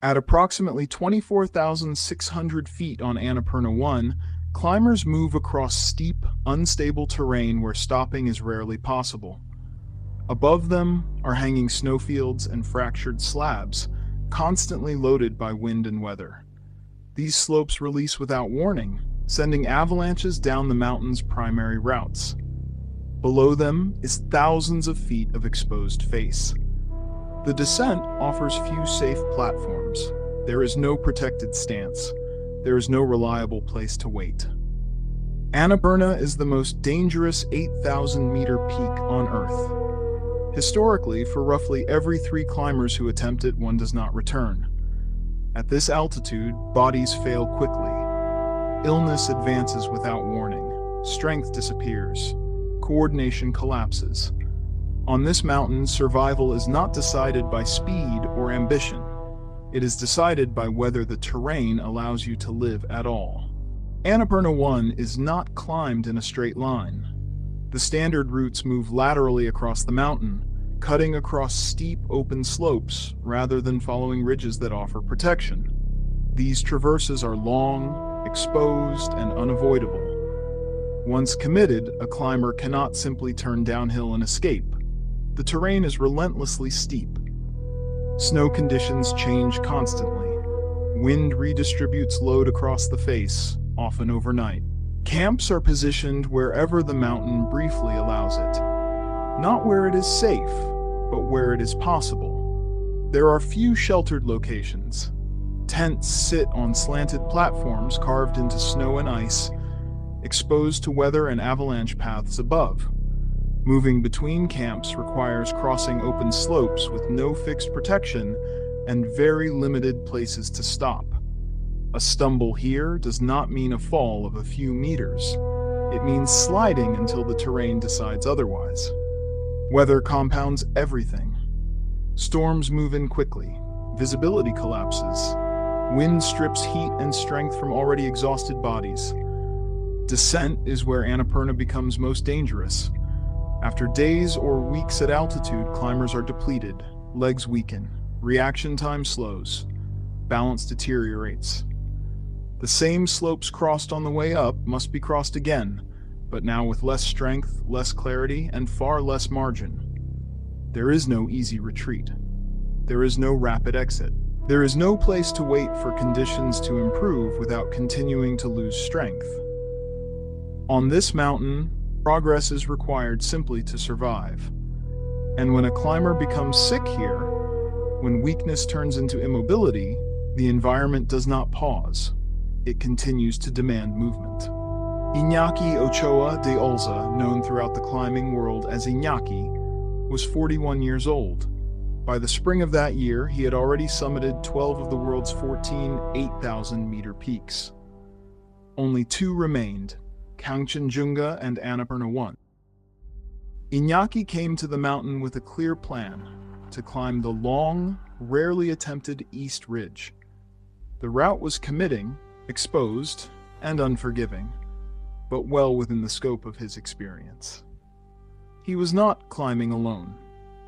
At approximately 24,600 feet on Annapurna 1, climbers move across steep, unstable terrain where stopping is rarely possible. Above them are hanging snowfields and fractured slabs, constantly loaded by wind and weather. These slopes release without warning, sending avalanches down the mountain's primary routes. Below them is thousands of feet of exposed face. The descent offers few safe platforms. There is no protected stance. There is no reliable place to wait. Annapurna is the most dangerous 8,000-meter peak on Earth. Historically, for roughly every 3 climbers who attempt it, one does not return. At this altitude, bodies fail quickly. Illness advances without warning. Strength disappears. Coordination collapses. On this mountain, survival is not decided by speed or ambition. It is decided by whether the terrain allows you to live at all. Annapurna 1 is not climbed in a straight line. The standard routes move laterally across the mountain, cutting across steep, open slopes rather than following ridges that offer protection. These traverses are long, exposed, and unavoidable. Once committed, a climber cannot simply turn downhill and escape. The terrain is relentlessly steep. Snow conditions change constantly. Wind redistributes load across the face, often overnight. Camps are positioned wherever the mountain briefly allows it. Not where it is safe, but where it is possible. There are few sheltered locations. Tents sit on slanted platforms carved into snow and ice, exposed to weather and avalanche paths above. Moving between camps requires crossing open slopes with no fixed protection and very limited places to stop. A stumble here does not mean a fall of a few meters. It means sliding until the terrain decides otherwise. Weather compounds everything. Storms move in quickly. Visibility collapses. Wind strips heat and strength from already exhausted bodies. Descent is where Annapurna becomes most dangerous. After days or weeks at altitude, climbers are depleted, legs weaken, reaction time slows, balance deteriorates. The same slopes crossed on the way up must be crossed again, but now with less strength, less clarity, and far less margin. There is no easy retreat. There is no rapid exit. There is no place to wait for conditions to improve without continuing to lose strength. On this mountain, progress is required simply to survive. And when a climber becomes sick here, when weakness turns into immobility, the environment does not pause. It continues to demand movement. Iñaki Ochoa de Olza, known throughout the climbing world as Iñaki, was 41 years old. By the spring of that year, he had already summited 12 of the world's 14 8,000-meter peaks. Only 2 remained, Kangchenjunga and Annapurna 1. Iñaki came to the mountain with a clear plan, to climb the long, rarely attempted East Ridge. The route was committing, exposed, and unforgiving, but well within the scope of his experience. He was not climbing alone.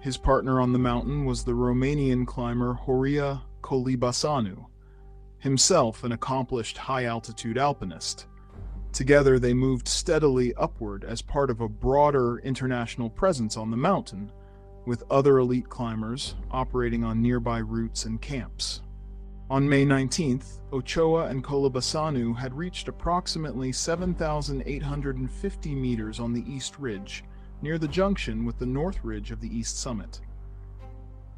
His partner on the mountain was the Romanian climber Horia Colibasanu, himself an accomplished high-altitude alpinist. Together they moved steadily upward as part of a broader international presence on the mountain, with other elite climbers operating on nearby routes and camps. On May 19th, Ochoa and Colibasanu had reached approximately 7,850 meters on the East Ridge, near the junction with the North Ridge of the East Summit.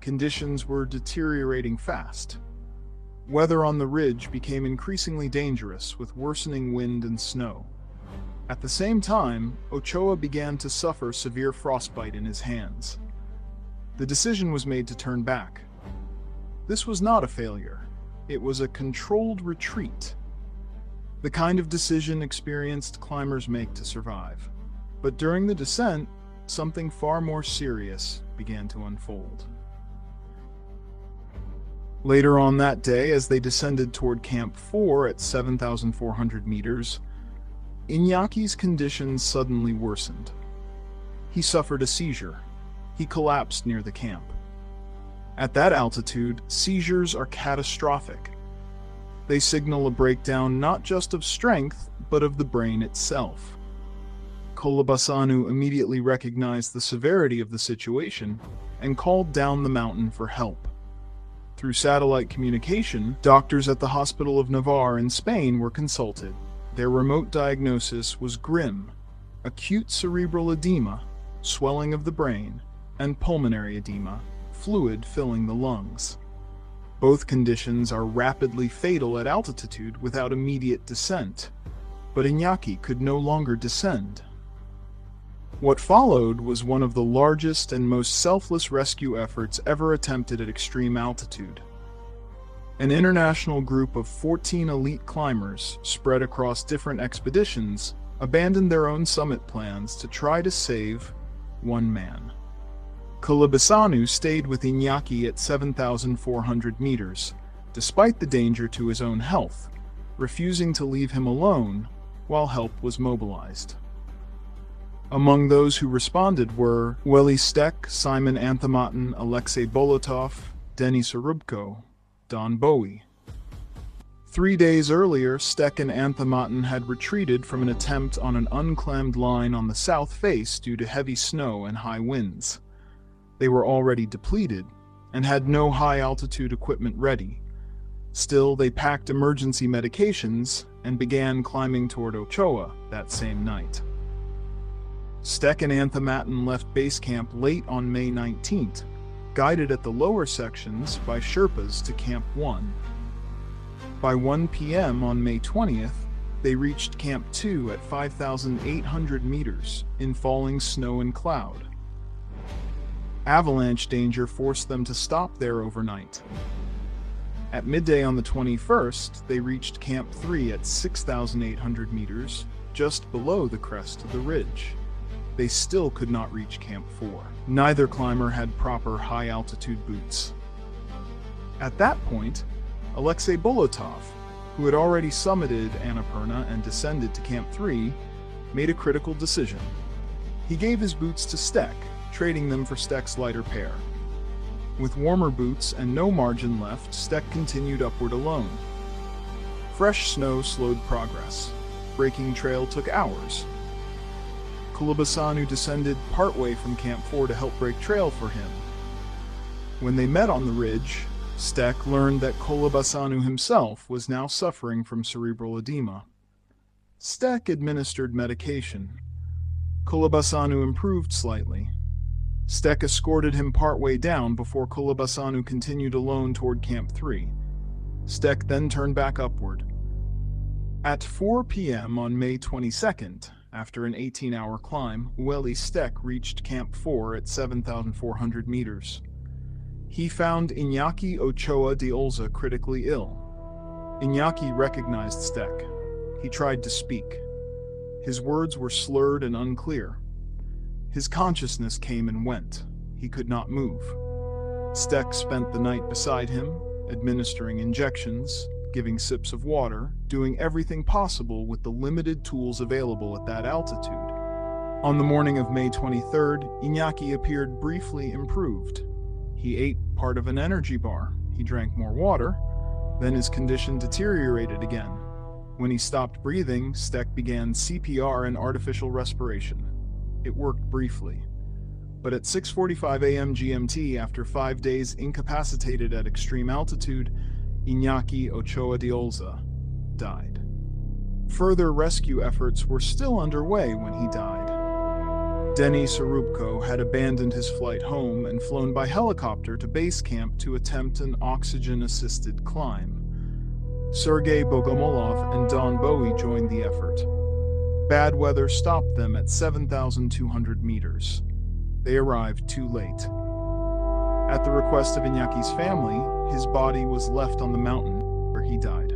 Conditions were deteriorating fast. Weather on the ridge became increasingly dangerous with worsening wind and snow. At the same time, Ochoa began to suffer severe frostbite in his hands. The decision was made to turn back. This was not a failure. It was a controlled retreat. The kind of decision experienced climbers make to survive. But during the descent, something far more serious began to unfold. Later on that day, as they descended toward Camp 4 at 7,400 meters, Iñaki's conditions suddenly worsened. He suffered a seizure. He collapsed near the camp. At that altitude, seizures are catastrophic. They signal a breakdown not just of strength, but of the brain itself. Kolobasanu immediately recognized the severity of the situation and called down the mountain for help. Through satellite communication, doctors at the Hospital of Navarre in Spain were consulted. Their remote diagnosis was grim: acute cerebral edema, swelling of the brain, and pulmonary edema, fluid filling the lungs. Both conditions are rapidly fatal at altitude without immediate descent, but Iñaki could no longer descend. What followed was one of the largest and most selfless rescue efforts ever attempted at extreme altitude. An international group of 14 elite climbers, spread across different expeditions, abandoned their own summit plans to try to save one man. Kolobasanu stayed with Iñaki at 7,400 meters, despite the danger to his own health, refusing to leave him alone while help was mobilized. Among those who responded were Weli Stek, Simon Anthematten, Alexei Bolotov, Denis Arubko, Don Bowie. 3 days earlier, Stek and Anthematten had retreated from an attempt on an unclimbed line on the south face due to heavy snow and high winds. They were already depleted and had no high-altitude equipment ready. Still, they packed emergency medications and began climbing toward Ochoa that same night. Stek and Anthematten left base camp late on May 19th, guided at the lower sections by Sherpas to Camp 1. By 1 p.m. on May 20th, they reached Camp 2 at 5,800 meters in falling snow and cloud. Avalanche danger forced them to stop there overnight. At midday on the 21st, they reached Camp 3 at 6,800 meters, just below the crest of the ridge. They still could not reach Camp 4. Neither climber had proper high-altitude boots. At that point, Alexei Bolotov, who had already summited Annapurna and descended to Camp 3, made a critical decision. He gave his boots to Stek, trading them for Stek's lighter pair. With warmer boots and no margin left, Stek continued upward alone. Fresh snow slowed progress. Breaking trail took hours. Kolobasanu descended partway from Camp 4 to help break trail for him. When they met on the ridge, Stek learned that Kolobasanu himself was now suffering from cerebral edema. Stek administered medication. Kolobasanu improved slightly. Stek escorted him partway down before Kolobasanu continued alone toward Camp 3. Stek then turned back upward. At 4 p.m. on May 22nd, after an 18-hour climb, Weli Stek reached Camp 4 at 7,400 meters. He found Iñaki Ochoa de Olza critically ill. Iñaki recognized Stek. He tried to speak. His words were slurred and unclear. His consciousness came and went. He could not move. Stek spent the night beside him, administering injections, giving sips of water, doing everything possible with the limited tools available at that altitude. On the morning of May 23rd, Iñaki appeared briefly improved. He ate part of an energy bar. He drank more water. Then his condition deteriorated again. When he stopped breathing, Stek began CPR and artificial respiration. It worked briefly. But at 6:45 a.m. GMT, after 5 days incapacitated at extreme altitude, Iñaki Ochoa de Olza died. Further rescue efforts were still underway when he died. Denis Arubko had abandoned his flight home and flown by helicopter to base camp to attempt an oxygen-assisted climb. Sergei Bogomolov and Don Bowie joined the effort. Bad weather stopped them at 7,200 meters. They arrived too late. At the request of Iñaki's family, his body was left on the mountain where he died.